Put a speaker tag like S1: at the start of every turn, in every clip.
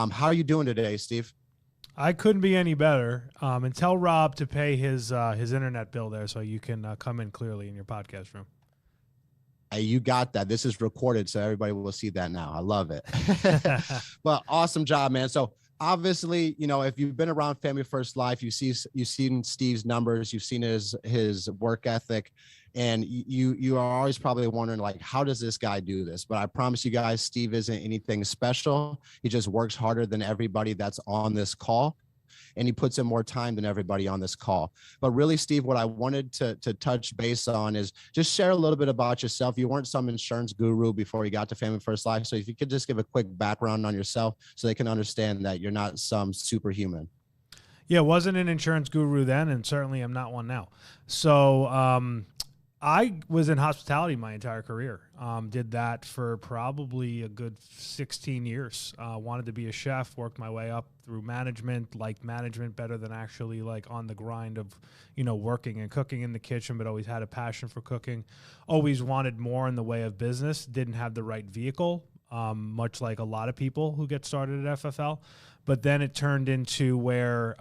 S1: How are you doing today, Steve?
S2: I couldn't be any better. And tell Rob to pay his internet bill there so you can come in clearly in your podcast room.
S1: Hey, you got that. This is recorded, so everybody will see that now. I love it. But awesome job, man. So obviously, if you've been around Family First Life, you've seen Steve's numbers, you've seen his work ethic, and you are always probably wondering, like, how does this guy do this? But I promise you guys, Steve isn't anything special. He just works harder than everybody that's on this call, and he puts in more time than everybody on this call. But really, Steve, what I wanted to touch base on is just share a little bit about yourself. You weren't some insurance guru before you got to Family First Life. So if you could just give a quick background on yourself so they can understand that you're not some superhuman.
S2: Yeah, wasn't an insurance guru then, and certainly I'm not one now. So I was in hospitality my entire career. Did that for probably a good 16 years. Wanted to be a chef, worked my way up through management, liked management better than actually like on the grind of, working and cooking in the kitchen, but always had a passion for cooking. Always wanted more in the way of business, didn't have the right vehicle, much like a lot of people who get started at FFL. But then it turned into where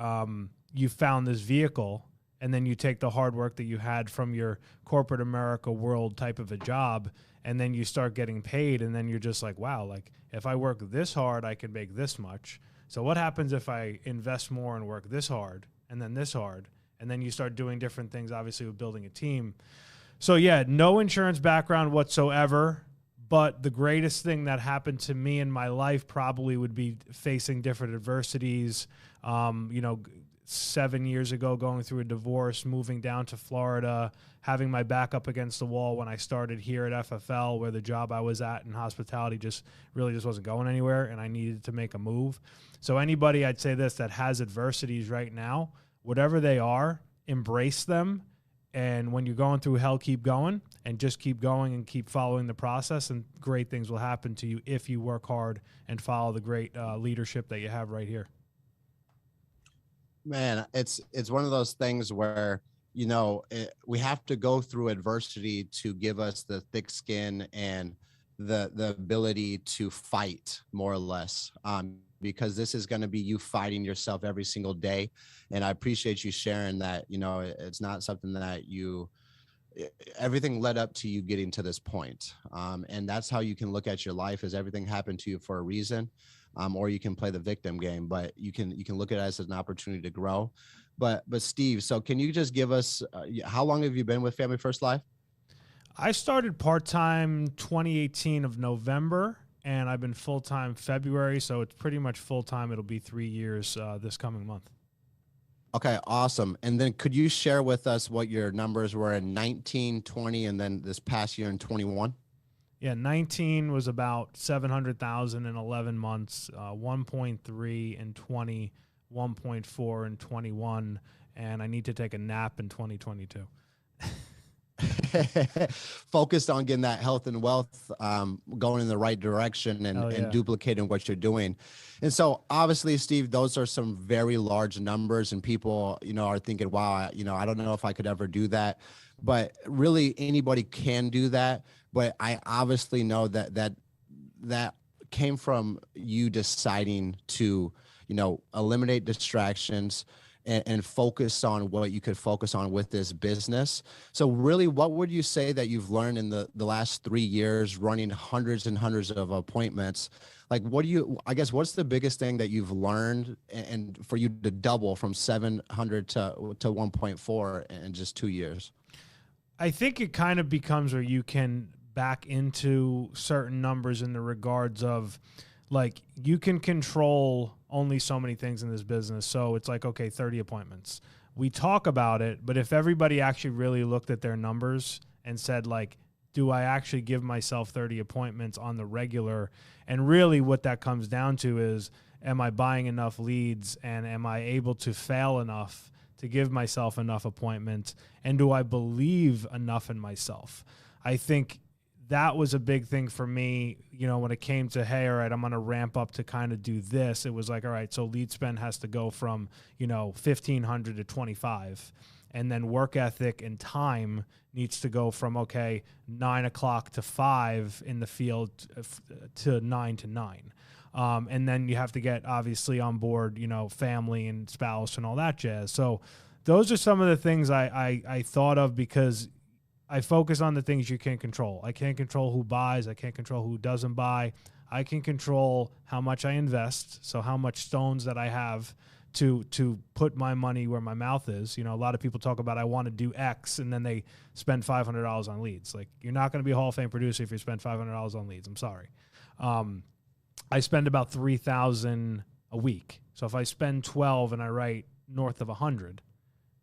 S2: you found this vehicle, and then you take the hard work that you had from your corporate America world type of a job, and then you start getting paid, and then you're just like, wow, like if I work this hard, I can make this much. So what happens if I invest more and work this hard and then this hard? And then you start doing different things, obviously, with building a team. So yeah, no insurance background whatsoever. But the greatest thing that happened to me in my life probably would be facing different adversities, 7 years ago, going through a divorce, moving down to Florida, having my back up against the wall when I started here at FFL, where the job I was at in hospitality just wasn't going anywhere, and I needed to make a move. So anybody, I'd say this, that has adversities right now, whatever they are, embrace them. And when you're going through hell, keep going, and just keep going and keep following the process, and great things will happen to you if you work hard and follow the great leadership that you have right here.
S1: Man, it's one of those things where, we have to go through adversity to give us the thick skin and the ability to fight, more or less, because this is going to be you fighting yourself every single day. And I appreciate you sharing that. It's not something that everything led up to you getting to this point. And that's how you can look at your life, as everything happened to you for a reason. Or you can play the victim game, but you can look at it as an opportunity to grow. But Steve, so can you just give us, how long have you been with Family First Life?
S2: I started part-time 2018 of November, and I've been full-time February. So it's pretty much full-time. It'll be 3 years this coming month.
S1: Okay, awesome. And then could you share with us what your numbers were in 19, 20, and then this past year in 21?
S2: Yeah, 19 was about 700,000 in 11 months, 1.3 in 20, 1.4 in 21, and I need to take a nap in 2022.
S1: Focused on getting that health and wealth going in the right direction and duplicating what you're doing. And so obviously, Steve, those are some very large numbers, and people, are thinking, wow, I don't know if I could ever do that. But really, anybody can do that. But I obviously know that came from you deciding to, eliminate distractions and focus on what you could focus on with this business. So really, what would you say that you've learned in the last 3 years running hundreds and hundreds of appointments? Like, what's the biggest thing that you've learned and for you to double from 700 to 1.4 in just 2 years?
S2: I think it kind of becomes where you can back into certain numbers in the regards of, like, you can control only so many things in this business. So it's like, okay, 30 appointments. We talk about it, but if everybody actually really looked at their numbers and said, like, do I actually give myself 30 appointments on the regular? And really what that comes down to is, am I buying enough leads, and am I able to fail enough to give myself enough appointments? And do I believe enough in myself? I think that was a big thing for me, when it came to, hey, all right, I'm going to ramp up to kind of do this. It was like, all right, so lead spend has to go from, 1,500 to 25. And then work ethic and time needs to go from, 9 o'clock to 5 in the field to 9 to 9. And then you have to get obviously on board, family and spouse and all that jazz. So those are some of the things I thought of, because I focus on the things you can't control. I can't control who buys. I can't control who doesn't buy. I can control how much I invest. So how much stones that I have to put my money where my mouth is. A lot of people talk about, I want to do X, and then they spend $500 on leads. Like, you're not going to be a Hall of Fame producer if you spend $500 on leads. I'm sorry. I spend about $3,000 a week. So if I spend 12 and I write north of 100,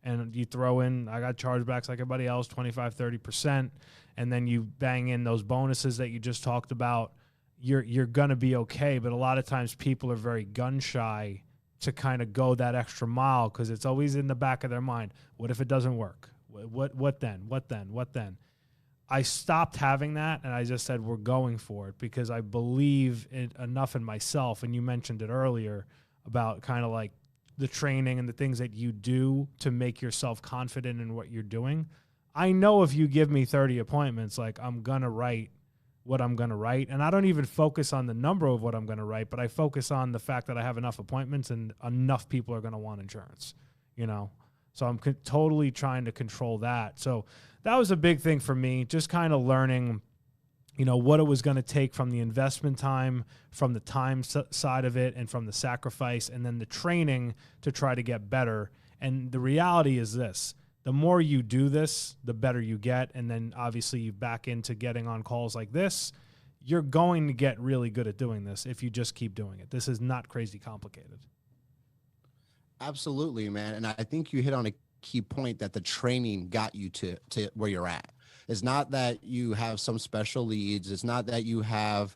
S2: and you throw in, I got chargebacks like everybody else, 25, 30%, and then you bang in those bonuses that you just talked about, you're going to be okay. But a lot of times people are very gun shy to kind of go that extra mile, because it's always in the back of their mind. What if it doesn't work? What then? What then? What then? I stopped having that, and I just said, we're going for it, because I believe enough in myself. And you mentioned it earlier about kind of like the training and the things that you do to make yourself confident in what you're doing. I know if you give me 30 appointments, like, I'm going to write what I'm going to write. And I don't even focus on the number of what I'm going to write, but I focus on the fact that I have enough appointments and enough people are going to want insurance, So I'm totally trying to control that. So that was a big thing for me, just kind of learning, what it was going to take from the investment time, from the time side of it, and from the sacrifice, and then the training to try to get better. And the reality is this: the more you do this, the better you get. And then obviously you back into getting on calls like this. You're going to get really good at doing this if you just keep doing it. This is not crazy complicated.
S1: Absolutely, man. And I think you hit on a key point, that the training got you to where you're at. It's not that you have some special leads. It's not that you have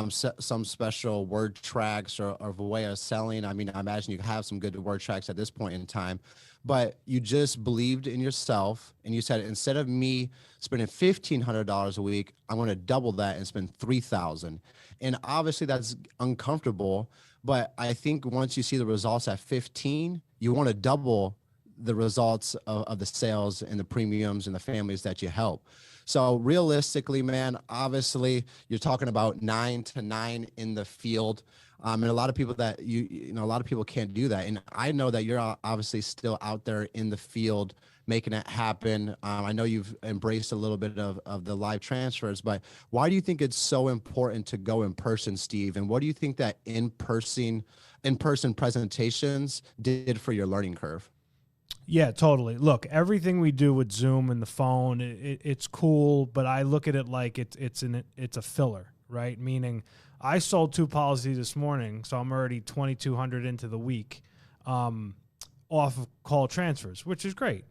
S1: some special word tracks or a way of selling. I mean, I imagine you have some good word tracks at this point in time, but you just believed in yourself, and you said, instead of me spending $1,500 a week, I'm going to double that and spend $3,000. And obviously that's uncomfortable, but I think once you see the results at 15, you want to double the results of the sales and the premiums and the families that you help. So realistically, man, obviously you're talking about 9 to 9 in the field. And a lot of people that a lot of people can't do that. And I know that you're obviously still out there in the field making it happen. I know you've embraced a little bit of the live transfers, but why do you think it's so important to go in person, Steve? And what do you think that in-person presentations did for your learning curve?
S2: Yeah, totally. Look, everything we do with Zoom and the phone, it's cool, but I look at it like it's a filler, right? Meaning, I sold 2 policies this morning, so I'm already 2,200 into the week off of call transfers, which is great.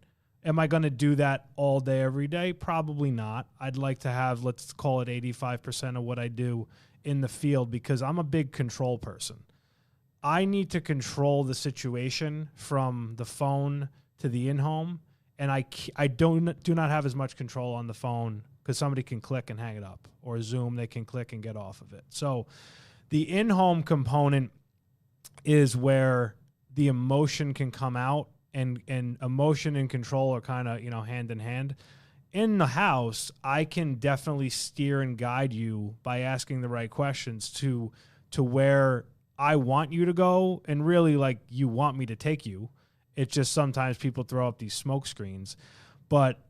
S2: Am I going to do that all day, every day? Probably not. I'd like to have, let's call it 85% of what I do in the field, because I'm a big control person. I need to control the situation from the phone to the in-home, and I do not have as much control on the phone, because somebody can click and hang it up, or Zoom, they can click and get off of it. So the in-home component is where the emotion can come out, and emotion and control are kind of, hand in hand. In the house, I can definitely steer and guide you by asking the right questions to where I want you to go, and really, like, you want me to take you. It's just sometimes people throw up these smoke screens. But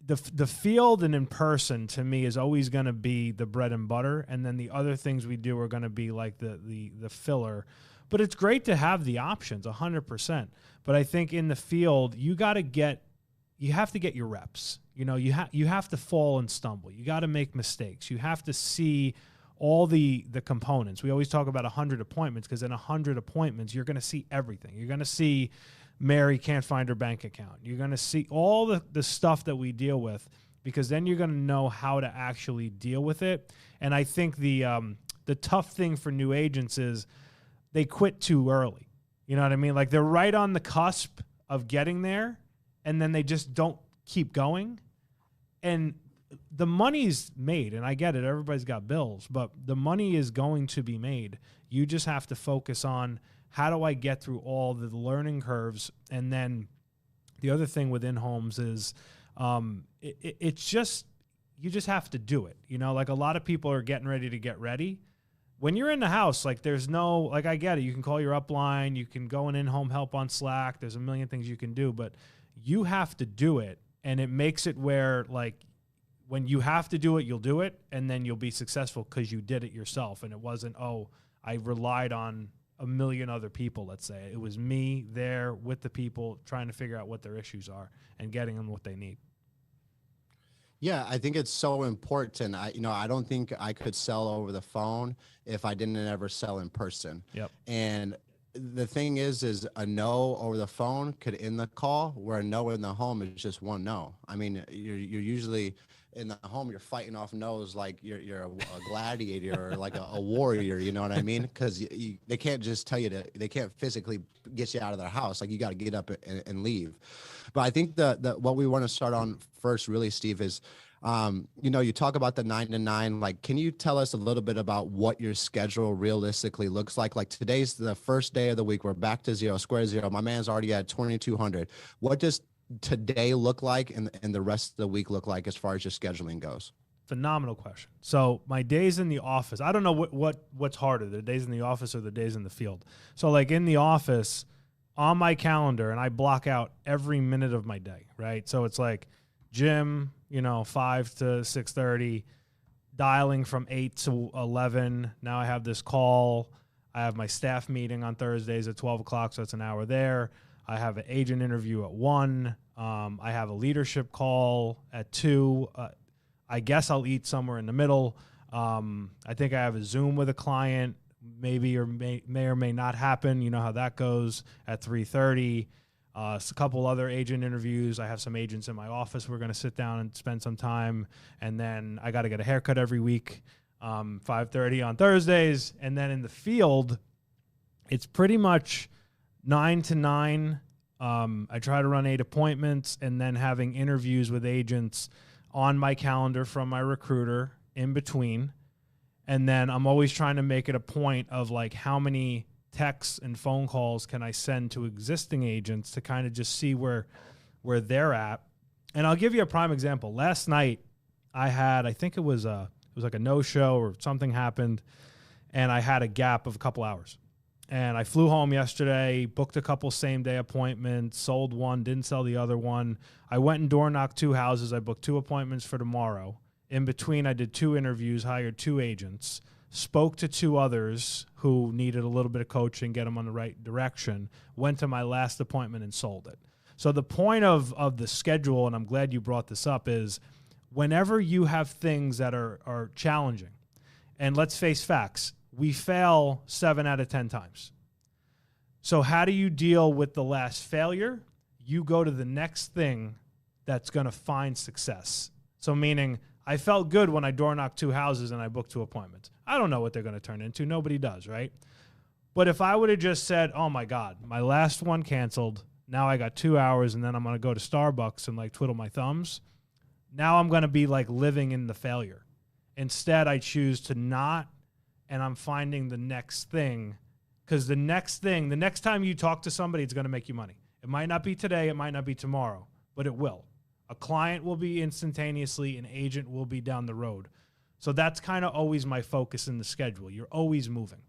S2: the field and in person, to me, is always going to be the bread and butter, and then the other things we do are going to be like the filler. But it's great to have the options, 100%. But I think in the field, you have to get your reps. You have to fall and stumble. You got to make mistakes. You have to see all the components. We always talk about 100 appointments, because in 100 appointments, you're going to see everything. You're going to see Mary can't find her bank account. You're going to see all the stuff that we deal with, because then you're going to know how to actually deal with it. And I think the tough thing for new agents is they quit too early. You know what I mean? Like, they're right on the cusp of getting there, and then they just don't keep going. And the money's made, and I get it. Everybody's got bills, but the money is going to be made. You just have to focus on, how do I get through all the learning curves, and then The other thing with in-homes is it's just, you just have to do it. You know, like a lot of people are getting ready to get ready. When you're in the house, like there's no, like I get it. You can call your upline. You can go in-home help on Slack. There's a million things you can do, but you have to do it. And it makes it where like when you have to do it, you'll do it. And then you'll be successful because you did it yourself. And it wasn't, oh, I relied on a million other people, let's say. It was me there with the people trying to figure out what their issues are and getting them what they need.
S1: Yeah, I think it's so important. I don't think I could sell over the phone if I didn't ever sell in person.
S2: Yep.
S1: And the thing is a no over the phone could end the call, where a no in the home is just one no. I mean, you're usually in the home, you're fighting off no's like you're a gladiator or like a warrior, you know what I mean? Because they can't just tell you they can't physically get you out of their house. Like you got to get up and leave. But I think the what we want to start on first, really, Steve, is you talk about the 9 to 9. Like, can you tell us a little bit about what your schedule realistically looks like? Like today's the first day of the week. We're back to square zero. My man's already at 2,200. What does today look like and the rest of the week look like as far as your scheduling goes?
S2: Phenomenal question. So my days in the office, I don't know what's harder, the days in the office or the days in the field. So like in the office on my calendar, and I block out every minute of my day, right? So it's like gym, 5 to 6:30, dialing from 8 to 11. Now I have this call. I have my staff meeting on Thursdays at 12 o'clock. So it's an hour there. I have an agent interview at 1. I have a leadership call at 2. I guess I'll eat somewhere in the middle. I think I have a Zoom with a client, maybe or may or may not happen. You know how that goes at 3:30. A couple other agent interviews. I have some agents in my office. We're going to sit down and spend some time. And then I got to get a haircut every week, 5:30 on Thursdays. And then in the field, it's pretty much 9 to 9. I try to run 8 appointments and then having interviews with agents on my calendar from my recruiter in between. And then I'm always trying to make it a point of like how many texts and phone calls can I send to existing agents to kind of just see where they're at. And I'll give you a prime example. Last night I think it was like a no-show or something happened, and I had a gap of a couple hours. And I flew home yesterday, booked a couple same-day appointments, sold one, didn't sell the other one. I went and door-knocked 2 houses. I booked 2 appointments for tomorrow. In between, I did 2 interviews, hired 2 agents, spoke to 2 others who needed a little bit of coaching, get them on the right direction, went to my last appointment and sold it. So the point of the schedule, and I'm glad you brought this up, is whenever you have things that are challenging, and let's face facts, we fail 7 out of 10 times. So how do you deal with the last failure? You go to the next thing that's going to find success. So meaning I felt good when I door knocked 2 houses and I booked 2 appointments. I don't know what they're going to turn into. Nobody does, right? But if I would have just said, oh my God, my last one canceled. Now I got 2 hours and then I'm going to go to Starbucks and like twiddle my thumbs. Now I'm going to be like living in the failure. Instead, I choose to not, and I'm finding the next thing, because the next time you talk to somebody, it's going to make you money. It might not be today, it might not be tomorrow, but it will. A client will be instantaneously, an agent will be down the road. So that's kind of always my focus in the schedule. You're always moving.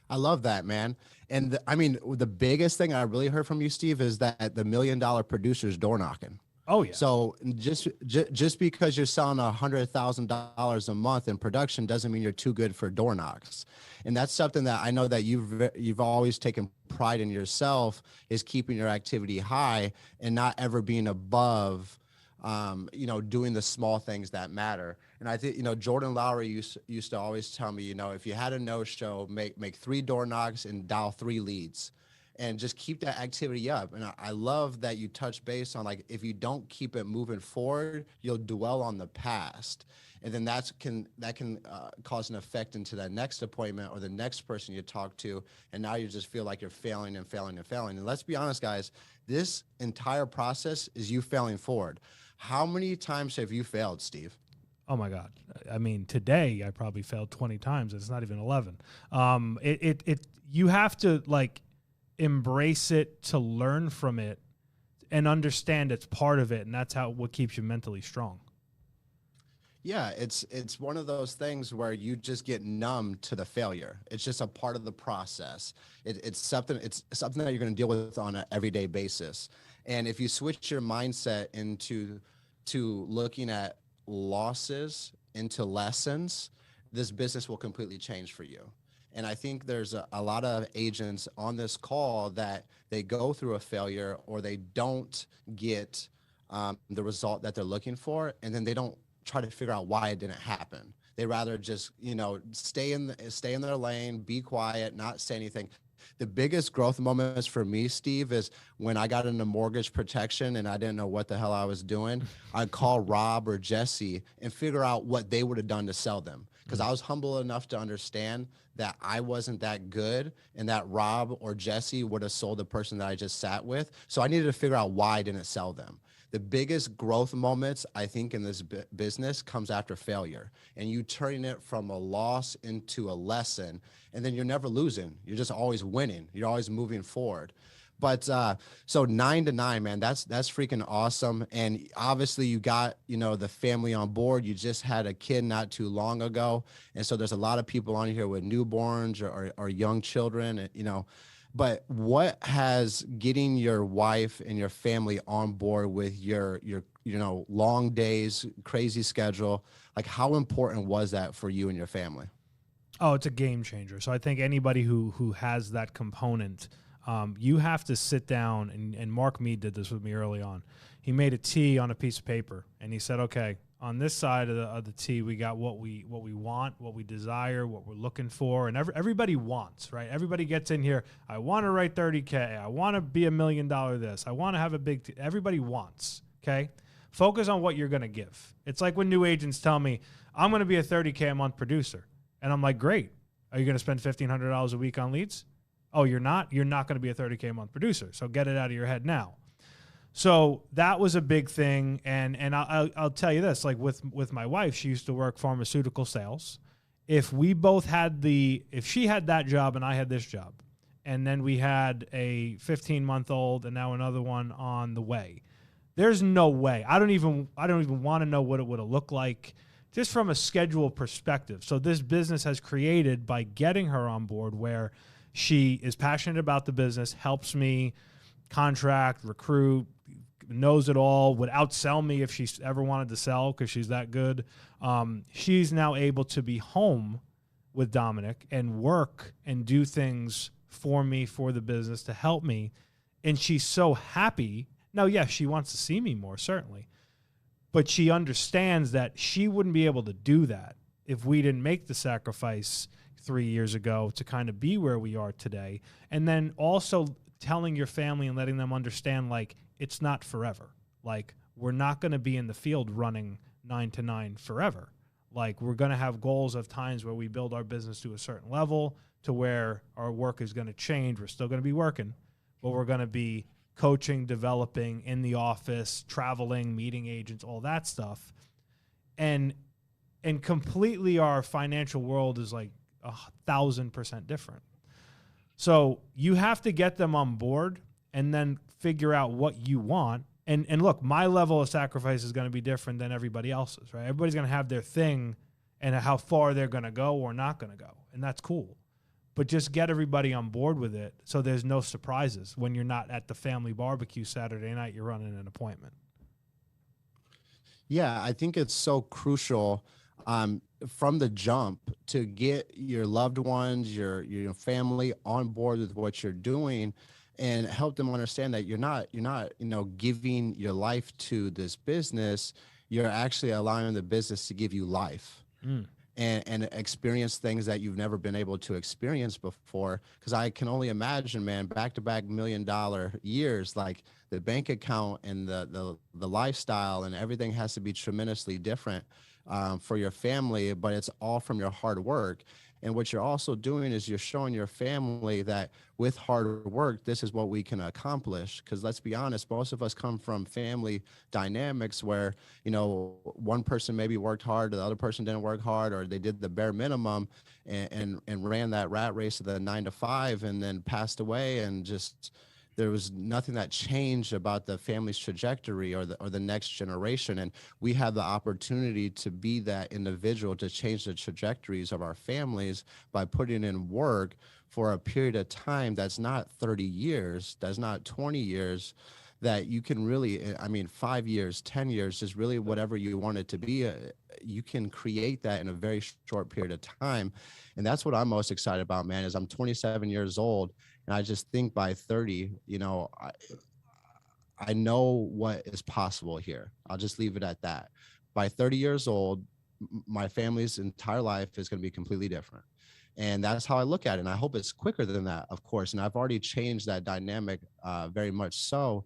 S1: I love that, man. And the biggest thing I really heard from you, Steve, is that the $1 million producer's door knocking.
S2: Oh yeah.
S1: So just because you're selling $100,000 a month in production doesn't mean you're too good for door knocks. And that's something that I know that you've always taken pride in yourself, is keeping your activity high and not ever being above, doing the small things that matter. And I think, Jordan Lowry used to always tell me, if you had a no-show, make 3 door knocks and dial 3 leads. And just keep that activity up. And I love that you touch base on, like, if you don't keep it moving forward, you'll dwell on the past. And then that can cause an effect into that next appointment or the next person you talk to. And now you just feel like you're failing and failing and failing. And let's be honest, guys, this entire process is you failing forward. How many times have you failed, Steve?
S2: Oh my God. I mean, today I probably failed 20 times. It's not even 11. You have to, like, embrace it, to learn from it, and understand it's part of it, and that's what keeps you mentally strong.
S1: Yeah, it's one of those things where you just get numb to the failure. It's just a part of the process. It's something that you're going to deal with on an everyday basis. And if you switch your mindset into looking at losses into lessons, this business will completely change for you. And I think there's a lot of agents on this call that they go through a failure or they don't get the result that they're looking for, and then they don't try to figure out why it didn't happen. They rather just, stay in their lane, be quiet, not say anything. The biggest growth moments for me, Steve, is when I got into mortgage protection and I didn't know what the hell I was doing. I'd call Rob or Jesse and figure out what they would have done to sell them. Because I was humble enough to understand that I wasn't that good and that Rob or Jesse would have sold the person that I just sat with. So I needed to figure out why I didn't sell them. The biggest growth moments, I think, in this business comes after failure, and you turning it from a loss into a lesson, and then you're never losing. You're just always winning. You're always moving forward. But so 9 to 9, man, that's freaking awesome. And obviously you got, the family on board. You just had a kid not too long ago. And so there's a lot of people on here with newborns or young children, but what has getting your wife and your family on board with your long days, crazy schedule, like how important was that for you and your family?
S2: Oh, it's a game changer. So I think anybody who has that component, you have to sit down, and Mark Mead did this with me early on. He made a T on a piece of paper, and he said, okay, on this side of the T, we got what we want, what we desire, what we're looking for, and everybody wants, right? Everybody gets in here, I want to write 30K, I want to be $1 million this, I want to have a big everybody wants, okay? Focus on what you're going to give. It's like when new agents tell me, I'm going to be a 30K a month producer. And I'm like, great. Are you going to spend $1,500 a week on leads? Oh, you're not? You're not going to be a 30K a month producer. So get it out of your head now. So that was a big thing. And I'll tell you this, like with my wife, she used to work pharmaceutical sales. If she had that job and I had this job, and then we had a 15-month-old and now another one on the way, there's no way. I don't even want to know what it would have looked like just from a schedule perspective. So this business has created by getting her on board where she is passionate about the business, helps me contract, recruit, knows it all, would outsell me if she ever wanted to sell because she's that good. She's now able to be home with Dominic and work and do things for me, for the business, to help me. And she's so happy. Now, yes, she wants to see me more, certainly. But she understands that she wouldn't be able to do that if we didn't make the sacrifice 3 years ago to kind of be where we are today. And then also telling your family and letting them understand, like, it's not forever. Like, we're not going to be in the field running 9 to 9 forever. Like, we're going to have goals of times where we build our business to a certain level to where our work is going to change. We're still going to be working, but we're going to be coaching, developing in the office, traveling, meeting agents, all that stuff. And completely our financial world is like 1,000% different. So you have to get them on board and then figure out what you want. And look, my level of sacrifice is going to be different than everybody else's, right? Everybody's going to have their thing and how far they're going to go or not going to go. And that's cool. But just get everybody on board with it so there's no surprises when you're not at the family barbecue Saturday night, you're running an appointment.
S1: Yeah, I think it's so crucial from the jump to get your loved ones, your family on board with what you're doing and help them understand that you're not giving your life to this business. You're actually allowing the business to give you life. And experience things that you've never been able to experience before. Because I can only imagine, man, back-to-back $1 million years, like the bank account and the the lifestyle and everything has to be tremendously different for your family, but it's all from your hard work. And what you're also doing is you're showing your family that with hard work, this is what we can accomplish. Because let's be honest, most of us come from family dynamics where, one person maybe worked hard, the other person didn't work hard, or they did the bare minimum and ran that rat race of the 9 to 5 and then passed away, and just there was nothing that changed about the family's trajectory or the next generation. And we have the opportunity to be that individual to change the trajectories of our families by putting in work for a period of time that's not 30 years, that's not 20 years, that you can really, 5 years, 10 years, just really whatever you want it to be, you can create that in a very short period of time. And that's what I'm most excited about, man, is I'm 27 years old. And I just think by 30, I know what is possible here. I'll just leave it at that. By 30 years old, my family's entire life is going to be completely different. And that's how I look at it. And I hope it's quicker than that, of course. And I've already changed that dynamic very much so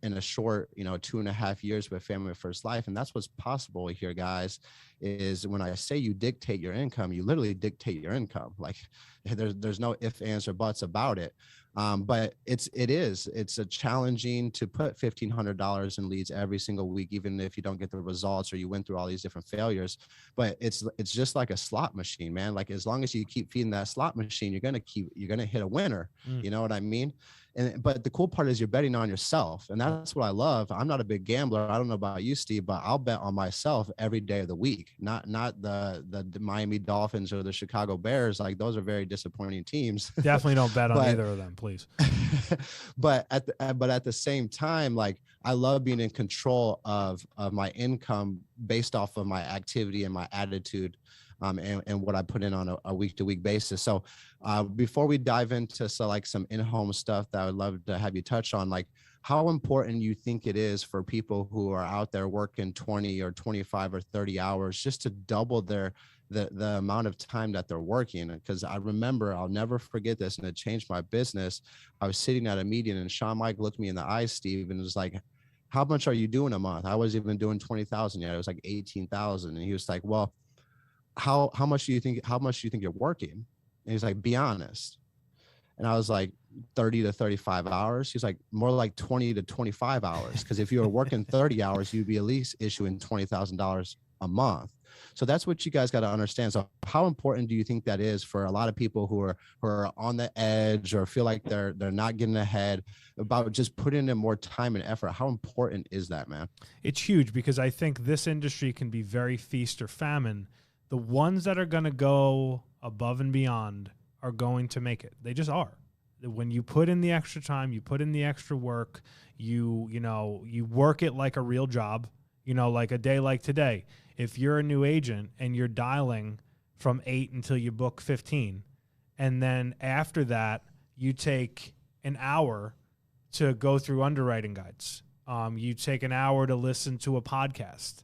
S1: in a short, 2.5 years with Family First Life. And that's what's possible here, guys, is when I say you dictate your income, you literally dictate your income. Like there's no ifs, ands, or buts about it. But it's a challenging to put $1,500 in leads every single week, even if you don't get the results or you went through all these different failures. But it's just like a slot machine, man. Like as long as you keep feeding that slot machine, you're gonna hit a winner. You know what I mean? But the cool part is you're betting on yourself, and that's what I love. I'm not a big gambler. I don't know about you, Steve, but I'll bet on myself every day of the week. Not the Miami Dolphins or the Chicago Bears. Like those are very disappointing teams.
S2: Definitely don't bet on either of them, please.
S1: but at the same time, like I love being in control of my income based off of my activity and my attitude. And what I put in on a week-to-week basis. So before we dive into some in-home stuff that I would love to have you touch on, like how important you think it is for people who are out there working 20 or 25 or 30 hours just to double the amount of time that they're working. Because I remember, I'll never forget this, and it changed my business. I was sitting at a meeting and Sean Mike looked me in the eyes, Steve, and was like, how much are you doing a month? I wasn't even doing 20,000 yet. It was like 18,000. And he was like, well, how much do you think you're working? And he's like, be honest. And I was like, 30 to 35 hours. He's like, more like 20 to 25 hours. Because if you were working 30 hours, you'd be at least issuing $20,000 a month. So that's what you guys got to understand. So how important do you think that is for a lot of people who are on the edge or feel like they're not getting ahead, about just putting in more time and effort? How important is that, man?
S2: It's huge, because I think this industry can be very feast or famine. The ones that are going to go above and beyond are going to make it. They just are. When you put in the extra time, you put in the extra work, you work it like a real job, like a day like today. If you're a new agent and you're dialing from 8 until you book 15, and then after that, you take an hour to go through underwriting guides. You take an hour to listen to a podcast.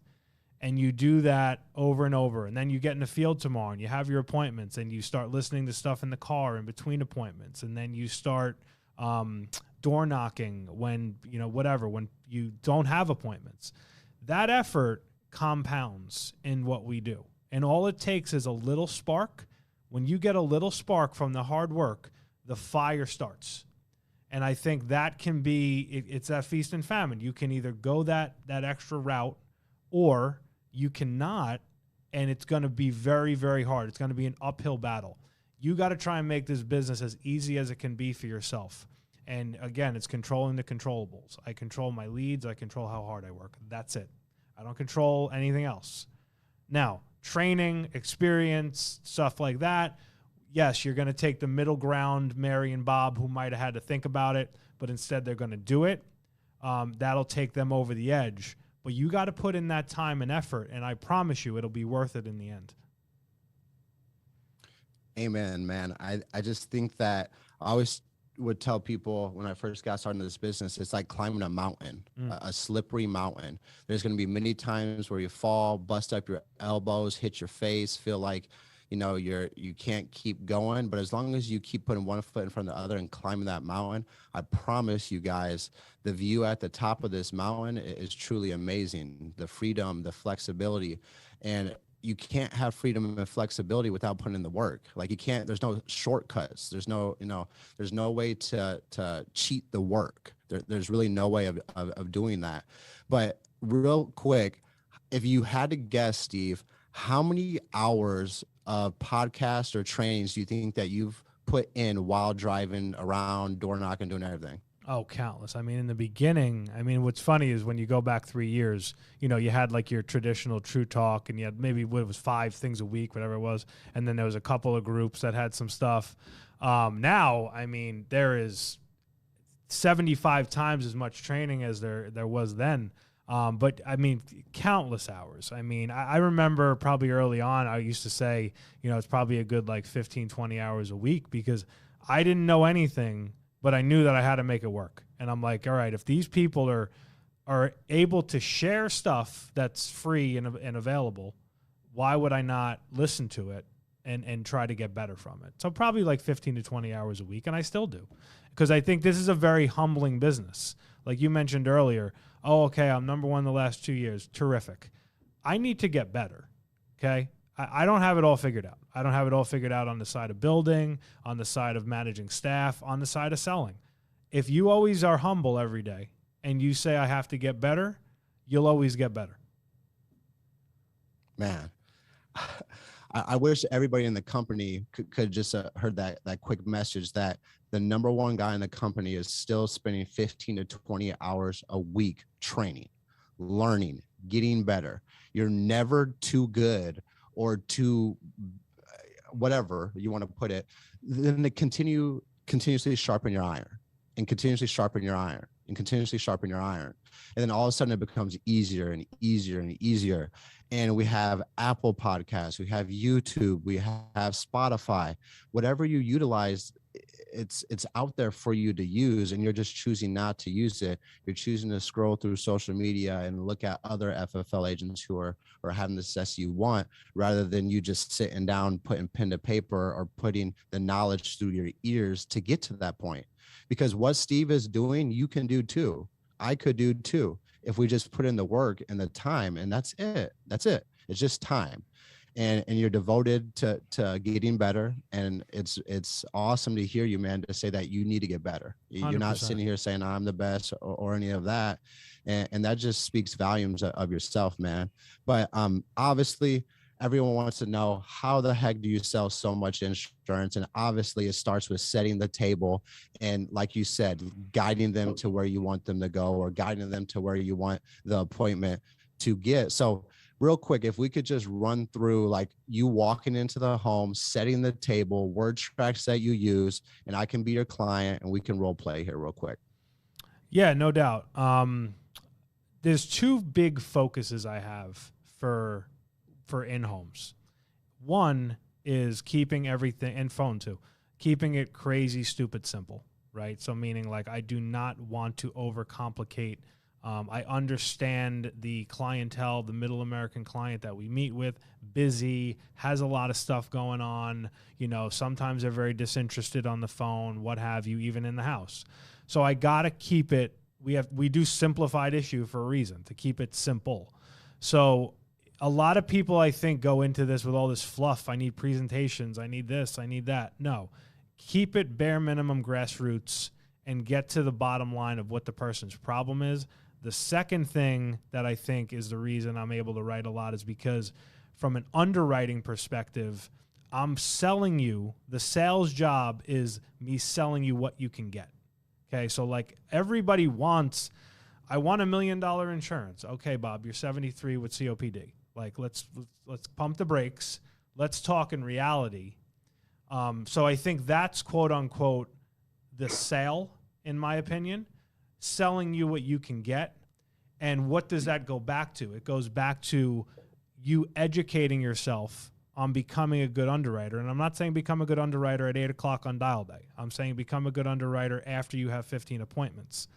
S2: And you do that over and over. And then you get in the field tomorrow and you have your appointments and you start listening to stuff in the car in between appointments. And then you start door knocking when you don't have appointments. That effort compounds in what we do. And all it takes is a little spark. When you get a little spark from the hard work, the fire starts. And I think that can be, it's that feast and famine. You can either go that extra route, or you cannot, and it's going to be very, very hard. It's going to be an uphill battle. You got to try and make this business as easy as it can be for yourself. And again, it's controlling the controllables. I control my leads. I control how hard I work. That's it. I don't control anything else. Now, training, experience, stuff like that. Yes, you're going to take the middle ground, Mary and Bob, who might have had to think about it, but instead they're going to do it. That'll take them over the edge. But you got to put in that time and effort, and I promise you it'll be worth it in the end.
S1: Amen, man. I just think that I always would tell people when I first got started in this business, it's like climbing a mountain, a slippery mountain. There's going to be many times where you fall, bust up your elbows, hit your face, feel like you can't keep going, but as long as you keep putting one foot in front of the other and climbing that mountain, I promise you guys, the view at the top of this mountain is truly amazing. The freedom, the flexibility, and you can't have freedom and flexibility without putting in the work. Like you can't, there's no shortcuts. There's no, there's no way to cheat the work. There's really no way of doing that. But real quick, if you had to guess, Steve, how many hours of podcasts or trainings do you think that you've put in while driving around, door knocking, doing everything?
S2: Oh, countless. I mean, in the beginning, what's funny is when you go back 3 years, you had like your traditional True Talk, and you had maybe what it was 5 things a week, whatever it was. And then there was a couple of groups that had some stuff. Now, there is 75 times as much training as there was then. But countless hours. I remember probably early on, I used to say, it's probably a good like 15, 20 hours a week, because I didn't know anything, but I knew that I had to make it work. And I'm like, all right, if these people are able to share stuff that's free and available, why would I not listen to it and try to get better from it? So probably like 15 to 20 hours a week. And I still do, because I think this is a very humbling business. Like you mentioned earlier, oh, okay, I'm number 1 the last 2 years. Terrific. I need to get better. Okay. I don't have it all figured out. I don't have it all figured out on the side of building, on the side of managing staff, on the side of selling. If you always are humble every day and you say, I have to get better, you'll always get better.
S1: Man, I wish everybody in the company could just heard that quick message that the number 1 guy in the company is still spending 15 to 20 hours a week training, learning, getting better. You're never too good or too, whatever you want to put it, then to continuously sharpen your iron and continuously sharpen your iron and continuously sharpen your iron. And then all of a sudden it becomes easier and easier and easier. And we have Apple Podcasts, we have YouTube, we have Spotify, whatever you utilize, it's out there for you to use, and you're just choosing not to use it. You're choosing to scroll through social media and look at other FFL agents who are having the success you want, rather than you just sitting down, putting pen to paper, or putting the knowledge through your ears to get to that point. Because what Steve is doing, you can do too. I could do too, if we just put in the work and the time, and that's it. It's just time. And you're devoted to getting better. And it's awesome to hear you, man, to say that you need to get better. 100%. You're not sitting here saying I'm the best or any of that. And that just speaks volumes of yourself, man. But obviously everyone wants to know, how the heck do you sell so much insurance? And obviously it starts with setting the table. And like you said, guiding them to where you want them to go, or guiding them to where you want the appointment to get. So real quick, if we could just run through like you walking into the home, setting the table, word tracks that you use, and I can be your client and we can role play here real quick.
S2: Yeah, no doubt. There's 2 big focuses I have for in-homes. One is keeping everything, and phone too, keeping it crazy, stupid, simple, right? So meaning like I do not want to overcomplicate. I understand the clientele, the middle American client that we meet with, busy, has a lot of stuff going on. Sometimes they're very disinterested on the phone, what have you, even in the house. So I got to keep it, we do simplified issue for a reason, to keep it simple. So a lot of people, I think, go into this with all this fluff. I need presentations. I need this. I need that. No, keep it bare minimum, grassroots, and get to the bottom line of what the person's problem is. The second thing that I think is the reason I'm able to write a lot is because from an underwriting perspective, I'm selling you, the sales job is me selling you what you can get. Okay. So like everybody wants, I want $1 million insurance. Okay, Bob, you're 73 with COPD. Like let's pump the brakes. Let's talk in reality. So I think that's quote unquote the sale, in my opinion. Selling you what you can get. And what does that go back to? It goes back to you educating yourself on becoming a good underwriter. And I'm not saying become a good underwriter at 8 o'clock on dial day. I'm saying become a good underwriter after you have 15 appointments.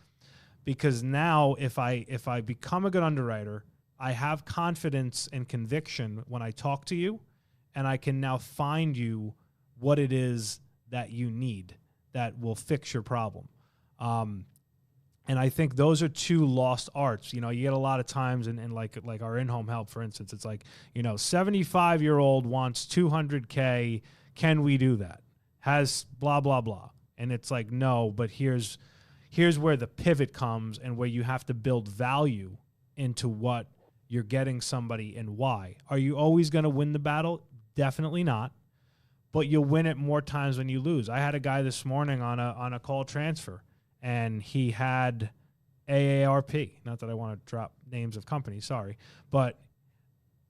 S2: Because now if I become a good underwriter, I have confidence and conviction when I talk to you, and I can now find you what it is that you need that will fix your problem. And I think those are two lost arts. You get a lot of times in like our in-home help, for instance, it's like, 75-year-old wants 200K. Can we do that? Has blah, blah, blah. And it's like, no, but here's where the pivot comes and where you have to build value into what you're getting somebody and why. Are you always going to win the battle? Definitely not. But you'll win it more times when you lose. I had a guy this morning on a call transfer, and he had AARP. Not that I want to drop names of companies, sorry. But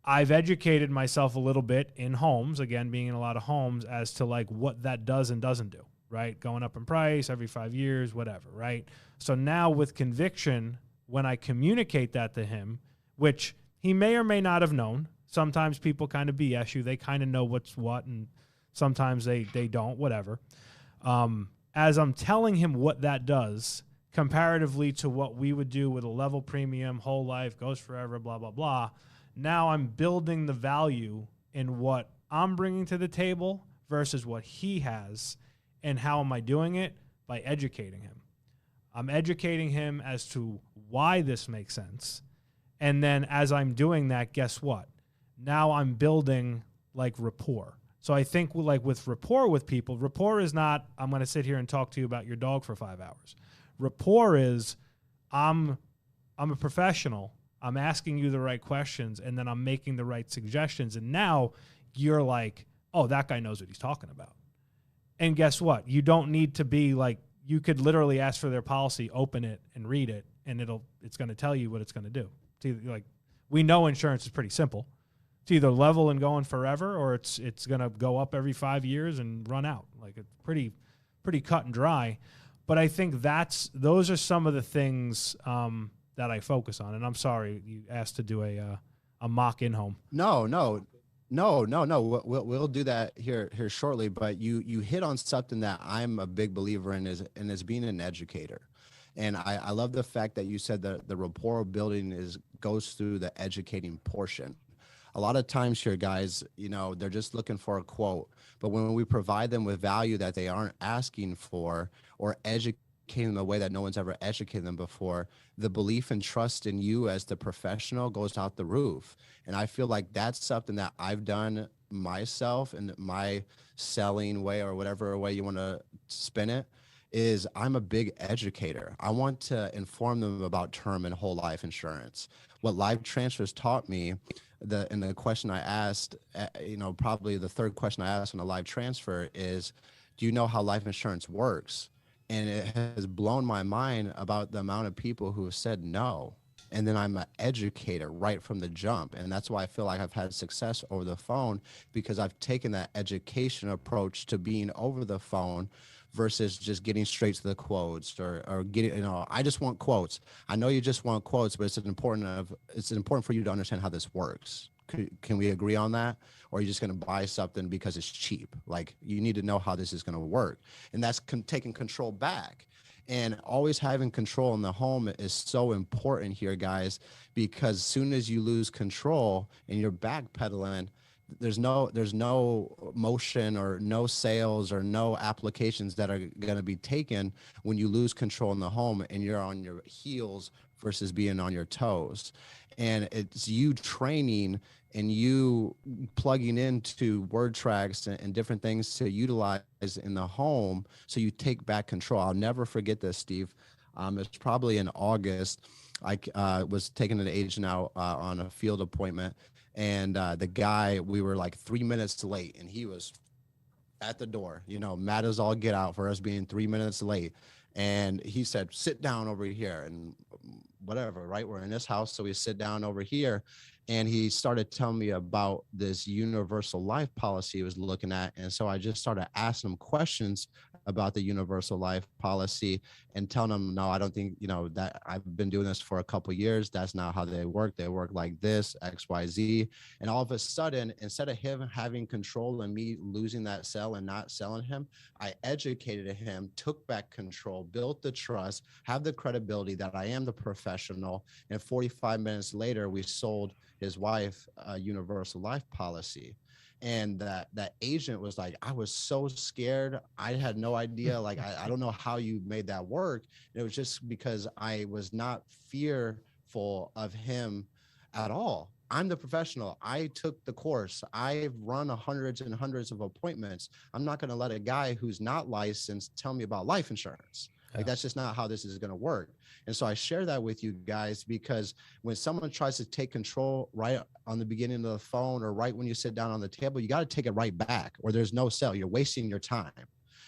S2: I've educated myself a little bit in homes, again, being in a lot of homes, as to like what that does and doesn't do, right? Going up in price every 5 years, whatever, right? So now with conviction, when I communicate that to him, which he may or may not have known, sometimes people kind of BS you. They kind of know what's what, and sometimes they don't, whatever. As I'm telling him what that does, comparatively to what we would do with a level premium, whole life, goes forever, blah, blah, blah, now I'm building the value in what I'm bringing to the table versus what he has. And how am I doing it? By educating him. I'm educating him as to why this makes sense. And then as I'm doing that, guess what? Now I'm building like rapport. So I think like with rapport with people, rapport is not, I'm going to sit here and talk to you about your dog for 5 hours. Rapport is, I'm a professional. I'm asking you the right questions, and then I'm making the right suggestions. And now you're like, oh, that guy knows what he's talking about. And guess what? You don't need to be like, you could literally ask for their policy, open it and read it, and it's going to tell you what it's going to do. It's either, like, we know insurance is pretty simple. It's either level and going forever, or it's going to go up every 5 years and run out. Like, it's pretty cut and dry. But I think those are some of the things that I focus on. And I'm sorry you asked to do a mock in-home.
S1: No. We'll do that here shortly. But you hit on something that I'm a big believer in is being an educator. And I love the fact that you said that the rapport building goes through the educating portion. A lot of times here, guys, they're just looking for a quote. But when we provide them with value that they aren't asking for, or educating them in a way that no one's ever educated them before, the belief and trust in you as the professional goes out the roof. And I feel like that's something that I've done myself in my selling way, or whatever way you want to spin it, is I'm a big educator. I want to inform them about term and whole life insurance. What live transfers taught me, the question I asked, probably the third question I asked on a live transfer is, do you know how life insurance works? And it has blown my mind about the amount of people who have said no. And then I'm an educator right from the jump. And that's why I feel like I've had success over the phone, because I've taken that education approach to being over the phone versus just getting straight to the quotes or getting, I just want quotes. I know you just want quotes, but it's important for you to understand how this works. Can we agree on that? Or are you just going to buy something because it's cheap? Like, you need to know how this is going to work. And that's taking control back. And always having control in the home is so important here, guys, because as soon as you lose control and you're backpedaling, there's no motion or no sales or no applications that are going to be taken when you lose control in the home and you're on your heels versus being on your toes. And it's you training and you plugging into word tracks and different things to utilize in the home so you take back control. I'll never forget this, Steve. It's probably in August. I was taking an agent out on a field appointment, and the guy, we were like 3 minutes late, and he was at the door, mad as all get out for us being 3 minutes late. And he said, sit down over here, and whatever, right? We're in this house, so we sit down over here. And he started telling me about this universal life policy he was looking at. And so I just started asking him questions about the universal life policy and telling him, no, I don't think, that I've been doing this for a couple of years. That's not how they work. They work like this, X, Y, Z. And all of a sudden, instead of him having control and me losing that sale and not selling him, I educated him, took back control, built the trust, have the credibility that I am the professional. And 45 minutes later, we sold his wife a universal life policy. And that agent was like, I was so scared. I had no idea. Like, I don't know how you made that work. And it was just because I was not fearful of him at all. I'm the professional. I took the course. I've run hundreds and hundreds of appointments. I'm not going to let a guy who's not licensed tell me about life insurance. Like, that's just not how this is going to work. And so I share that with you guys, because when someone tries to take control right on the beginning of the phone, or right when you sit down on the table, you got to take it right back, or there's no sale. You're wasting your time.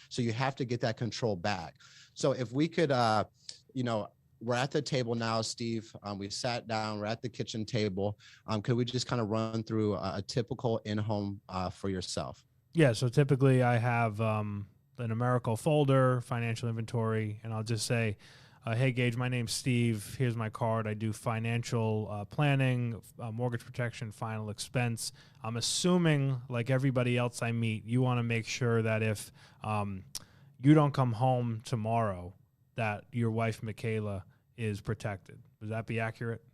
S1: So you have to get that control back. So if we could, we're at the table now, Steve. We sat down. We're at the kitchen table. Could we just kind of run through a typical in-home for yourself?
S2: Yeah. So typically I have an numerical folder, financial inventory, and I'll just say, hey, Gage, my name's Steve. Here's my card. I do financial planning, mortgage protection, final expense. I'm assuming, like everybody else I meet, you want to make sure that if you don't come home tomorrow, that your wife, Michaela, is protected. Would that be accurate?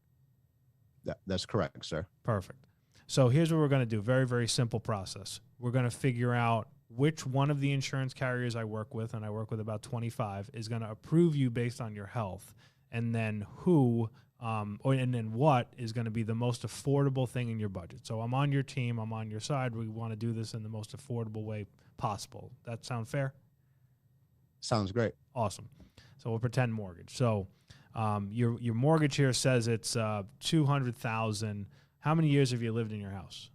S1: That's correct, sir.
S2: Perfect. So here's what we're going to do. Very, very simple process. We're going to figure out which one of the insurance carriers I work with, and I work with about 25, is going to approve you based on your health, and then and then what is going to be the most affordable thing in your budget. So I'm on your team. I'm on your side. We want to do this in the most affordable way possible. That sound fair?
S1: Sounds great.
S2: Awesome. So we'll pretend mortgage. So your mortgage here says it's $200,000. How many years have you lived in your house?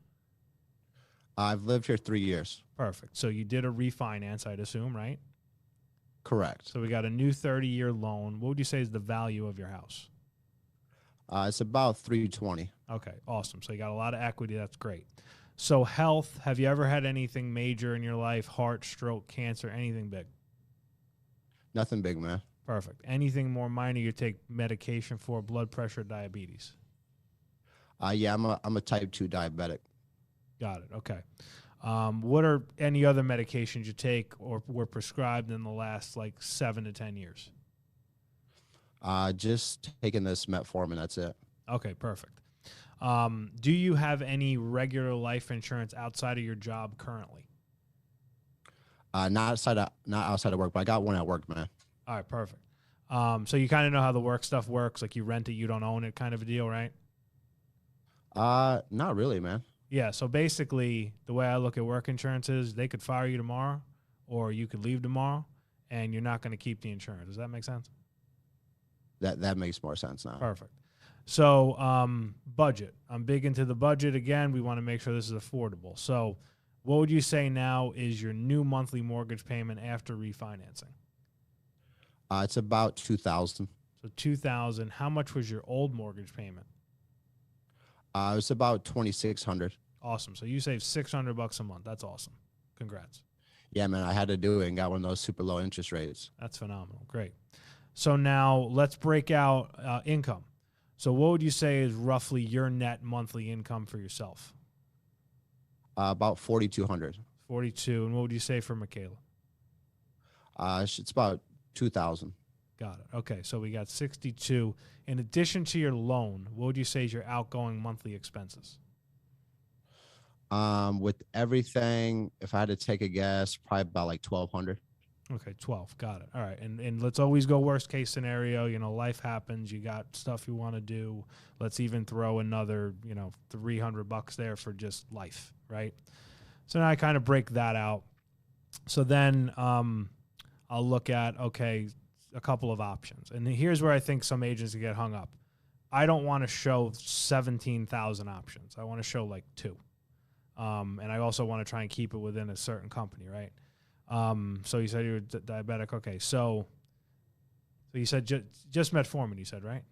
S1: I've lived here 3 years.
S2: Perfect. So you did a refinance, I'd assume, right?
S1: Correct.
S2: So we got a new 30-year loan. What would you say is the value of your house?
S1: It's about 320.
S2: Okay, awesome. So you got a lot of equity. That's great. So health, have you ever had anything major in your life? Heart, stroke, cancer, anything big?
S1: Nothing big, man.
S2: Perfect. Anything more minor you take medication for, blood pressure, diabetes?
S1: Yeah, I'm a type 2 diabetic.
S2: Got it. Okay. What are any other medications you take or were prescribed in the last 7 to 10 years?
S1: Just taking this metformin. That's it.
S2: Okay, perfect. Do you have any regular life insurance outside of your job currently?
S1: Not outside of work, but I got one at work, man.
S2: All right, perfect. So you kind of know how the work stuff works, like you rent it, you don't own it kind of a deal, right?
S1: Not really, man.
S2: Yeah, so basically the way I look at work insurance is they could fire you tomorrow or you could leave tomorrow and you're not going to keep the insurance. Does that make sense?
S1: That makes more sense now.
S2: Perfect. So budget. I'm big into the budget. Again, we want to make sure this is affordable. So what would you say now is your new monthly mortgage payment after refinancing?
S1: It's about $2,000.
S2: So $2,000. How much was your old mortgage payment?
S1: It's about $2,600.
S2: Awesome. So you saved $600 a month. That's awesome. Congrats.
S1: Yeah, man. I had to do it and got one of those super low interest rates.
S2: That's phenomenal. Great. So now let's break out income. So what would you say is roughly your net monthly income for yourself?
S1: About 4,200.
S2: 42. And what would you say for Michaela?
S1: It's about 2,000.
S2: Got it. Okay, so we got 62. In addition to your loan, what would you say is your outgoing monthly expenses?
S1: With everything, if I had to take a guess, probably about 1,200.
S2: Okay, 12. Got it. All right, and let's always go worst case scenario. Life happens. You got stuff you want to do. Let's even throw another, $300 there for just life, right? So now I kind of break that out. So then I'll look at, a couple of options. And here's where I think some agents get hung up. I don't want to show 17,000 options. I want to show 2. And I also want to try and keep it within a certain company, right? So you said you were diabetic. Okay, so you said just metformin, you said, right?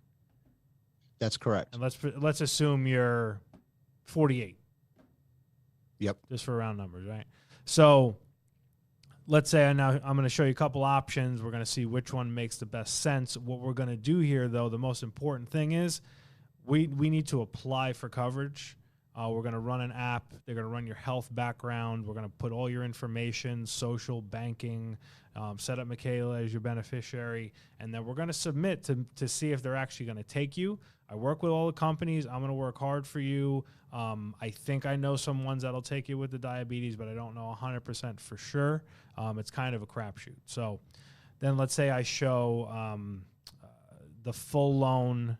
S1: That's correct.
S2: And let's assume you're 48.
S1: Yep.
S2: Just for round numbers, right? So let's say I'm going to show you a couple options. We're going to see which one makes the best sense. What we're going to do here, though, the most important thing is we need to apply for coverage. We're going to run an app. They're going to run your health background. We're going to put all your information, social, banking, set up Michaela as your beneficiary, and then we're going to submit to see if they're actually going to take you. I work with all the companies. I'm going to work hard for you. I think I know some ones that'll take you with the diabetes, but I don't know 100% for sure. It's kind of a crapshoot. So then let's say I show the full loan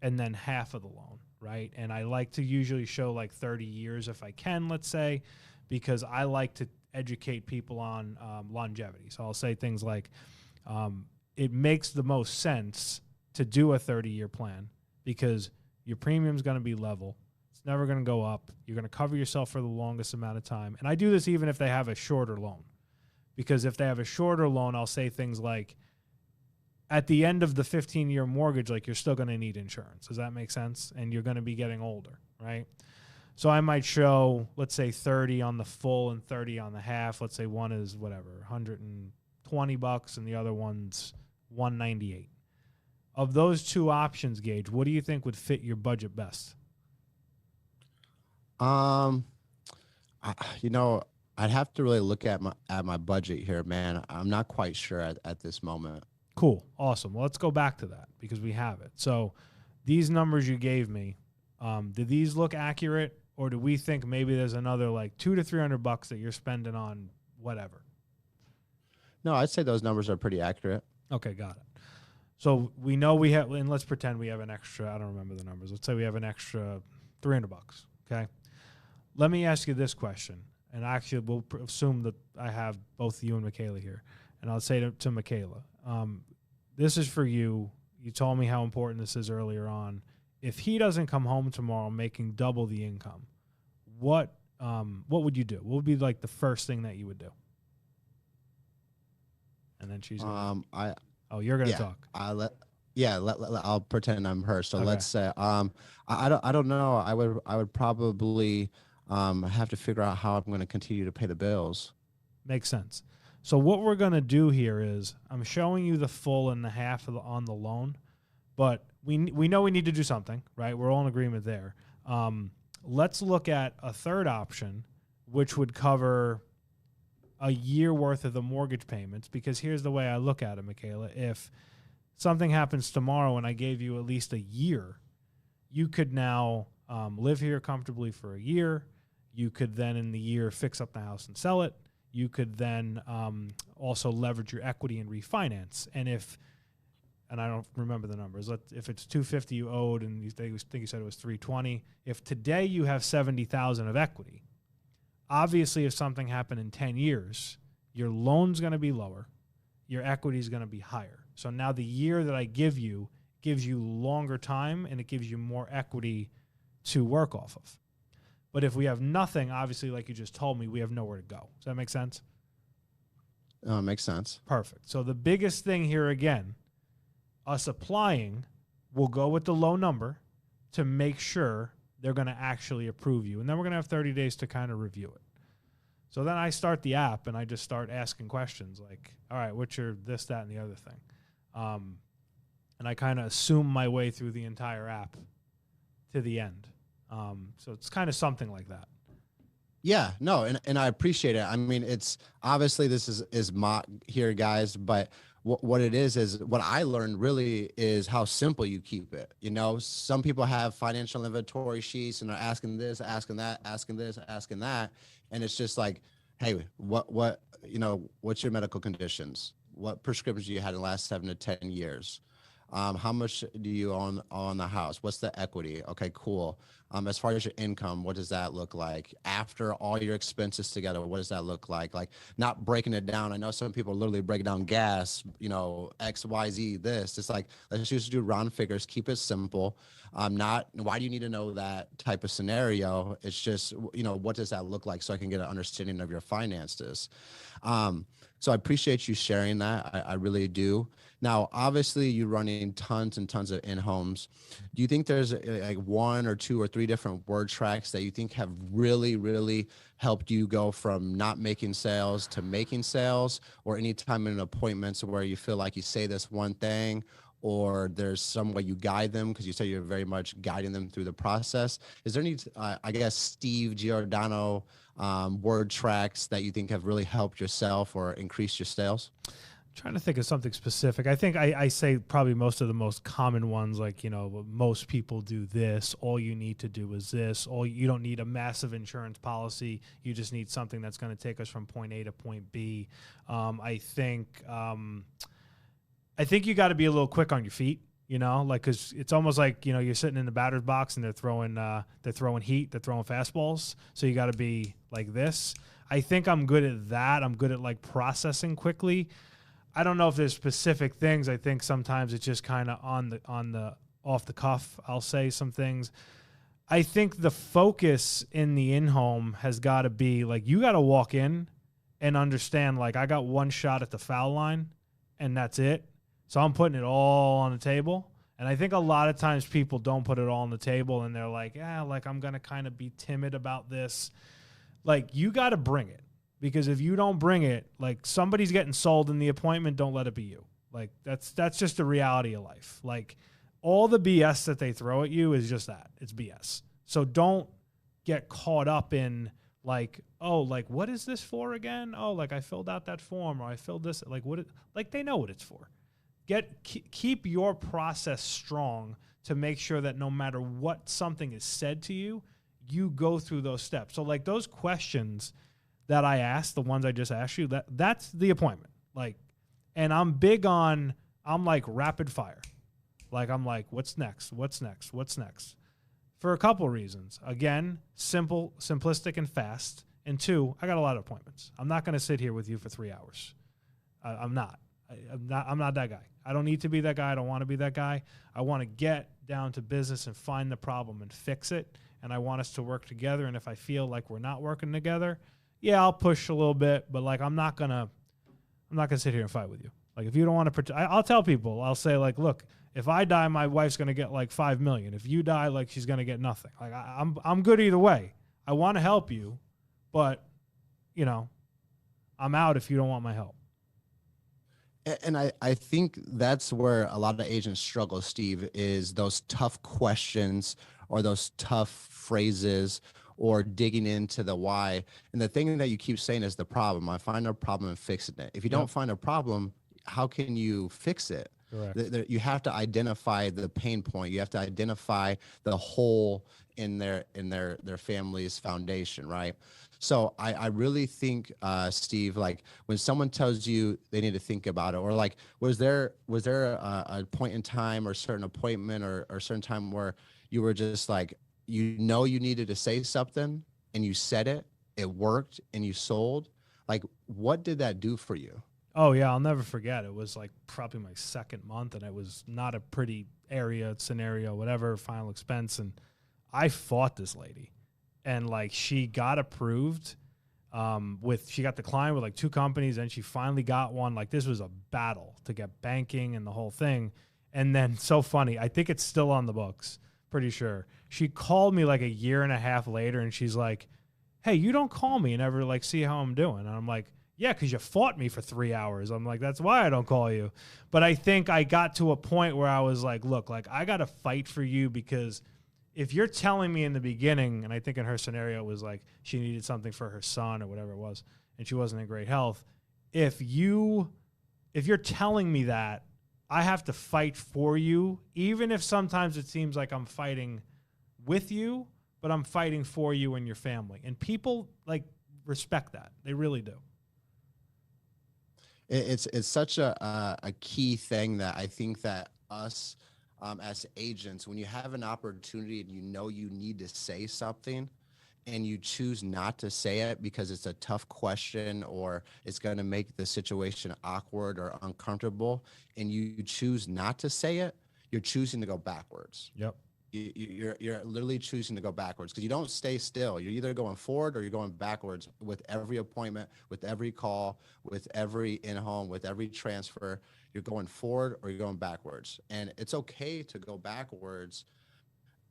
S2: and then half of the loan, right? And I like to usually show like 30 years if I can, let's say, because I like to educate people on longevity. So I'll say things like, it makes the most sense to do a 30-year plan because your premium's going to be level. It's never going to go up. You're going to cover yourself for the longest amount of time. And I do this even if they have a shorter loan, because if they have a shorter loan, I'll say things like, at the end of the 15-year mortgage, like, you're still going to need insurance. Does that make sense? And you're going to be getting older, right? So I might show, let's say 30 on the full and 30 on the half. Let's say one is whatever, $120 and the other one's $198. Of those two options, Gage, what do you think would fit your budget best?
S1: I'd have to really look at my budget here, man. I'm not quite sure at this moment.
S2: Cool. Awesome. Well, let's go back to that because we have it. So these numbers you gave me, do these look accurate, or do we think maybe there's another like $200 to $300 that you're spending on whatever?
S1: No, I'd say those numbers are pretty accurate.
S2: Okay, got it. So we know we have, and let's pretend we have an extra, I don't remember the numbers. Let's say we have an extra $300, okay? Let me ask you this question, and actually we'll assume that I have both you and Michaela here, and I'll say to Michaela, this is for you. You told me how important this is earlier on. If he doesn't come home tomorrow making double the income, what would you do? What would be like the first thing that you would do? And then she's you're gonna talk.
S1: I'll pretend I'm her. So
S2: okay.
S1: Let's say I don't know. I would probably have to figure out how I'm going to continue to pay the bills.
S2: Makes sense. So what we're going to do here is I'm showing you the full and the half on the loan, but we know we need to do something, right? We're all in agreement there. Let's look at a third option, which would cover a year worth of the mortgage payments, because here's the way I look at it, Michaela. If something happens tomorrow and I gave you at least a year, you could now live here comfortably for a year. You could then in the year fix up the house and sell it. You could then also leverage your equity and refinance. And I don't remember the numbers. If it's $250 you owed, and I think you said it was $320. If today you have $70,000 of equity, obviously if something happened in 10 years, your loan's going to be lower, your equity is going to be higher. So now the year that I give you gives you longer time, and it gives you more equity to work off of. But if we have nothing, obviously, like you just told me, we have nowhere to go. Does that make sense?
S1: Makes sense.
S2: Perfect. So the biggest thing here, again, us applying, we'll go with the low number to make sure they're going to actually approve you. And then we're going to have 30 days to kind of review it. So then I start the app, and I just start asking questions like, all right, what's your this, that, and the other thing? And I kind of assume my way through the entire app to the end. So it's kind of something like that.
S1: Yeah, no, and I appreciate it. I mean, it's obviously this is mock here, guys, but what it is what I learned really is how simple you keep it. You know, some people have financial inventory sheets and are asking this, asking that, asking this, asking that, and it's just like, hey, what's your medical conditions? What prescriptions you had in the last 7 to 10 years? How much do you own on the house? What's the equity? Okay, cool. As far as your income, what does that look like? After all your expenses together, what does that look like? Like, not breaking it down. I know some people literally break down gas, X, Y, Z, this. It's like, let's just do round figures, keep it simple. Not, why do you need to know that type of scenario? It's just, what does that look like so I can get an understanding of your finances? So I appreciate you sharing that. I really do. Now, obviously, you're running tons and tons of in-homes. Do you think there's like 1 or 2 or 3 different word tracks that you think have really, really helped you go from not making sales to making sales, or any time in appointments where you feel like you say this one thing, or there's some way you guide them, because you say you're very much guiding them through the process? Is there any, Steve Giordano word tracks that you think have really helped yourself or increased your sales?
S2: Trying to think of something specific. I think I say probably most of the most common ones, like, you know, most people do this. All you need to do is this. You don't need a massive insurance policy. You just need something that's going to take us from point A to point B. I think you got to be a little quick on your feet. You know, like, because it's almost like, you know, you're sitting in the batter's box and they're throwing heat, they're throwing fastballs. So you got to be like this. I think I'm good at that. I'm good at like processing quickly. I don't know if there's specific things. I think sometimes it's just kind of on the off the cuff. I'll say some things. I think the focus in the in-home has got to be like, you got to walk in and understand, like, I got one shot at the foul line and that's it. So I'm putting it all on the table. And I think a lot of times people don't put it all on the table and they're like, like, I'm going to kind of be timid about this. Like, you got to bring it. Because if you don't bring it, like, somebody's getting sold in the appointment, don't let it be you. Like, that's just the reality of life. Like, all the BS that they throw at you is just that. It's BS. So don't get caught up in, like, oh, like, what is this for again? Oh, like, I filled out that form, or I filled this. Like, like, they know what it's for. Keep your process strong to make sure that no matter what something is said to you, you go through those steps. So, like, those questions that I asked, the ones I just asked you, that's the appointment. Like, and I'm like rapid fire. Like, I'm like, what's next? What's next? What's next? For a couple reasons. Again, simplistic and fast. And two, I got a lot of appointments. I'm not going to sit here with you for 3 hours. I'm not that guy. I don't need to be that guy. I don't want to be that guy. I want to get down to business and find the problem and fix it. And I want us to work together. And if I feel like we're not working together, yeah, I'll push a little bit, but like, I'm not gonna sit here and fight with you. Like, if you don't want to, I'll tell people. I'll say, like, look, if I die, my wife's gonna get like $5 million. If you die, like, she's gonna get nothing. Like, I'm good either way. I want to help you, but, you know, I'm out if you don't want my help.
S1: And I think that's where a lot of agents struggle, Steve, is those tough questions or those tough phrases or digging into the why. And the thing that you keep saying is the problem. I find a problem and fixing it. If you don't find a problem, how can you fix it? Correct. You have to identify the pain point. You have to identify the hole in their family's foundation, right? So I really think, Steve, like, when someone tells you they need to think about it, or like, was there a point in time or certain appointment or a certain time where you were just like, you needed to say something and you said it, it worked, and you sold? Like, what did that do for you?
S2: Oh yeah, I'll never forget. It was like probably my second month, and it was not a pretty scenario, whatever, final expense. And I fought this lady, and like, she got approved she got the client with like 2 companies, and she finally got one. Like, this was a battle to get banking and the whole thing. And then, so funny, I think it's still on the books, pretty sure. She called me like a year and a half later, and she's like, hey, you don't call me and ever like see how I'm doing. And I'm like, yeah, because you fought me for 3 hours. I'm like, that's why I don't call you. But I think I got to a point where I was like, look, like, I got to fight for you, because if you're telling me in the beginning, and I think in her scenario it was like she needed something for her son or whatever it was, and she wasn't in great health. If you're telling me that, I have to fight for you, even if sometimes it seems like I'm fighting with you, but I'm fighting for you and your family. And people like respect that. They really do.
S1: It's such a key thing that I think that us as agents, when you have an opportunity and you need to say something, and you choose not to say it because it's a tough question or it's going to make the situation awkward or uncomfortable, and you choose not to say it, you're choosing to go backwards.
S2: Yep.
S1: You're literally choosing to go backwards, because you don't stay still. You're either going forward or you're going backwards with every appointment, with every call, with every in-home, with every transfer. You're going forward or you're going backwards. And it's okay to go backwards,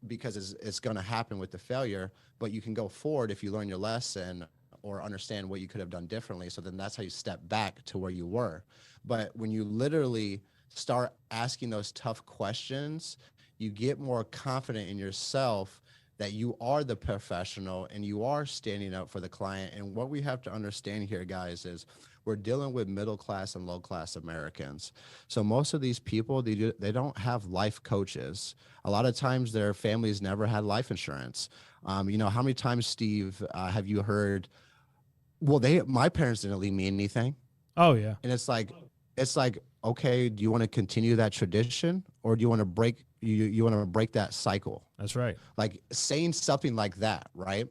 S1: because it's going to happen with the failure, but you can go forward if you learn your lesson or understand what you could have done differently. So then that's how you step back to where you were. But when you literally start asking those tough questions, you get more confident in yourself that you are the professional and you are standing up for the client. And what we have to understand here, guys, is we're dealing with middle class and low class Americans. So most of these people, they don't have life coaches. A lot of times their families never had life insurance. You know, how many times, Steve, have you heard, well, my parents didn't leave me anything.
S2: Oh yeah.
S1: And it's like, okay, do you want to continue that tradition, or do you want to you want to break that cycle?
S2: That's right.
S1: Like saying something like that, right?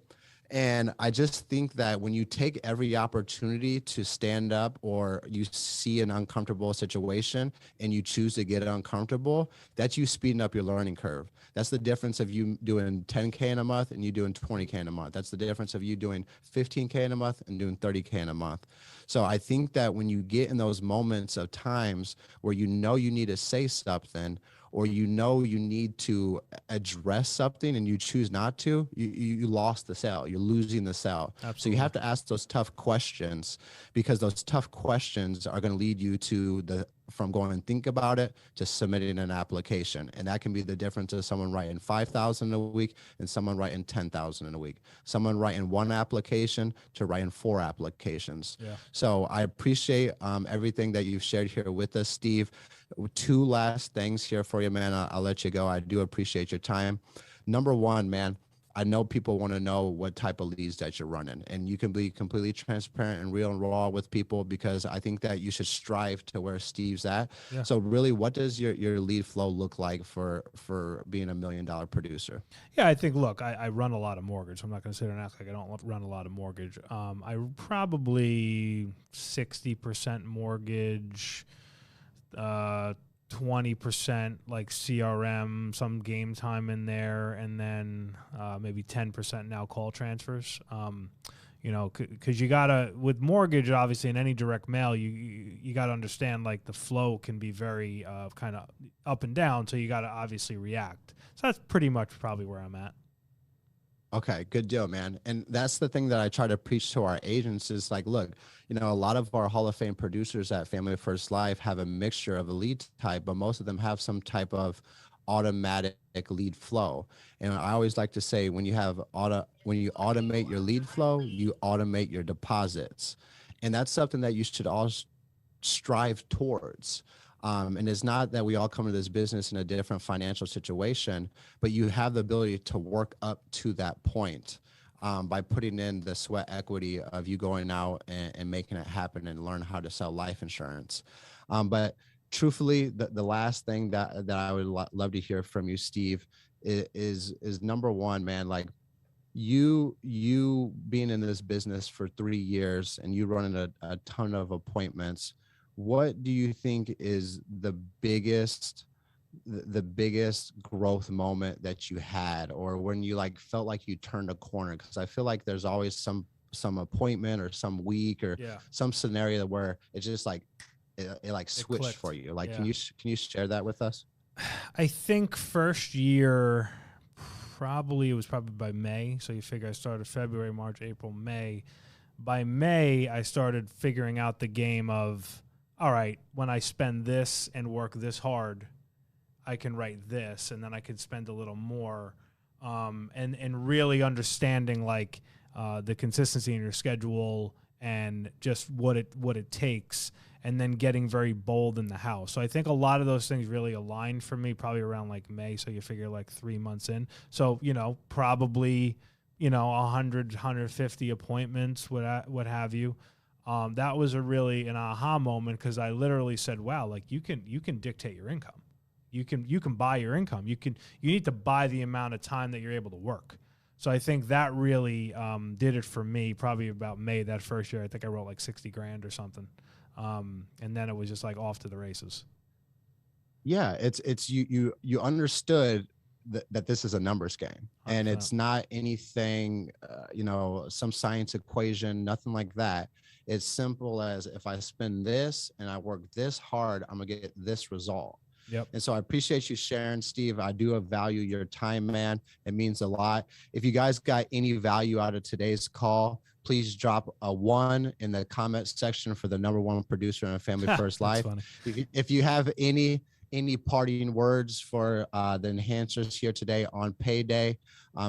S1: And I just think that when you take every opportunity to stand up, or you see an uncomfortable situation and you choose to get uncomfortable, that's you speeding up your learning curve. That's the difference of you doing 10K in a month and you doing 20K in a month. That's the difference of you doing 15K in a month and doing 30K in a month. So I think that when you get in those moments of times where you know you need to say something, or you know you need to address something and you choose not to, you lost the sale. You're losing the sale.
S2: Absolutely.
S1: So you have to ask those tough questions, because those tough questions are going to lead you to from going and think about it to submitting an application. And that can be the difference of someone writing 5,000 a week and someone writing 10,000 in a week. Someone writing one application to writing 4 applications.
S2: Yeah.
S1: So I appreciate everything that you've shared here with us, Steve. 2 last things here for you, man. I'll let you go. I do appreciate your time. Number one, man, I know people want to know what type of leads that you're running, and you can be completely transparent and real and raw with people, because I think that you should strive to where Steve's at.
S2: Yeah.
S1: So really, what does your lead flow look like for being $1 million producer?
S2: Yeah, I think, look, I run a lot of mortgage. I'm not going to sit there and act like I don't run a lot of mortgage. I probably 60% mortgage, 20% like CRM, some game time in there, and then maybe 10% now call transfers. You know, because you gotta, with mortgage, obviously, in any direct mail, you gotta understand, like, the flow can be very kind of up and down, so you gotta obviously react. So that's pretty much probably where I'm at.
S1: Okay, good deal, man. And that's the thing that I try to preach to our agents is like, look, you know, a lot of our Hall of Fame producers at Family First Life have a mixture of a lead type, but most of them have some type of automatic lead flow. And I always like to say, when you automate your lead flow, you automate your deposits. And that's something that you should all strive towards. And it's not that we all come to this business in a different financial situation, but you have the ability to work up to that point by putting in the sweat equity of you going out and making it happen and learn how to sell life insurance. But truthfully, the last thing that I would love to hear from you, Steve, is number one, man, like you being in this business for 3 years and you running a ton of appointments. What do you think is the biggest growth moment that you had, or when you like felt like you turned a corner? Because I feel like there's always some appointment or some week or some scenario where it's just like it like switched for you. Like, can you share that with us?
S2: I think first year, it was probably by May. So you figure I started February, March, April, May. By May, I started figuring out the game of, all right, when I spend this and work this hard, I can write this, and then I can spend a little more, and really understanding like the consistency in your schedule and just what it takes, and then getting very bold in the house. So I think a lot of those things really aligned for me probably around like May. So you figure like 3 months in. So, you know, probably, you know, 100, 150 appointments, what have you. That was an aha moment, because I literally said, wow, like you can dictate your income. You can buy your income. You need to buy the amount of time that you're able to work. So I think that really did it for me. Probably about May that first year, I think I wrote like 60 grand or something. And then it was just like off to the races.
S1: Yeah, it's you understood that this is a numbers game, 100%. And it's not anything, you know, some science equation, nothing like that. It's simple as, if I spend this and I work this hard, I'm gonna get this result.
S2: Yep.
S1: And so I appreciate you sharing, Steve. I do value your time, man. It means a lot. If you guys got any value out of today's call, please drop a 1 in the comment section for the #1 producer in Family First Life.
S2: Funny.
S1: If you have any any parting words for the enhancers here today on payday,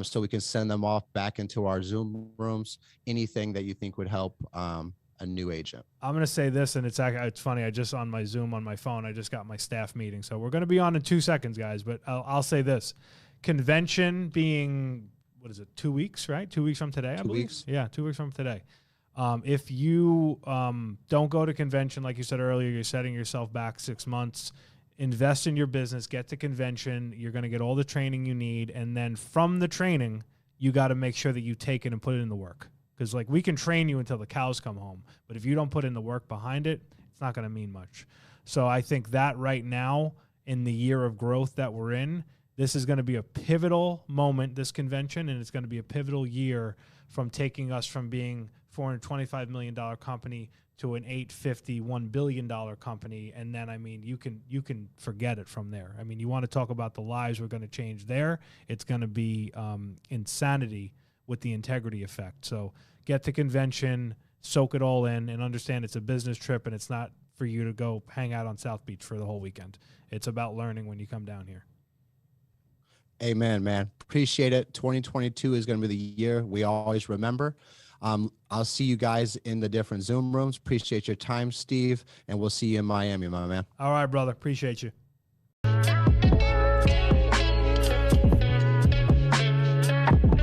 S1: so we can send them off back into our Zoom rooms? Anything that you think would help a new agent?
S2: I'm going to say this, and it's funny. I just on my Zoom on my phone, I just got my staff meeting. So we're going to be on in 2 seconds, guys. But I'll say this. Convention being, what is it, 2 weeks, right? 2 weeks from today, I believe.
S1: Weeks.
S2: Yeah, 2 weeks from today. If you don't go to convention, like you said earlier, you're setting yourself back 6 months. Invest in your business. Get to convention. You're going to get all the training you need. And then from the training, you got to make sure that you take it and put it in the work. Because, like, we can train you until the cows come home, but if you don't put in the work behind it, it's not going to mean much. So I think that right now, in the year of growth that we're in, this is going to be a pivotal moment, this convention, and it's going to be a pivotal year from taking us from being $425 million company to an $850, $1 billion company. And then, I mean, you can forget it from there. I mean, you want to talk about the lives we're going to change there. It's going to be insanity with the integrity effect. So get to convention, soak it all in, and understand it's a business trip and it's not for you to go hang out on South Beach for the whole weekend. It's about learning when you come down here.
S1: Amen, man. Appreciate it. 2022 is going to be the year we always remember. I'll see you guys in the different Zoom rooms. Appreciate your time, Steve, and we'll see you in Miami, my man.
S2: All right, brother. Appreciate you.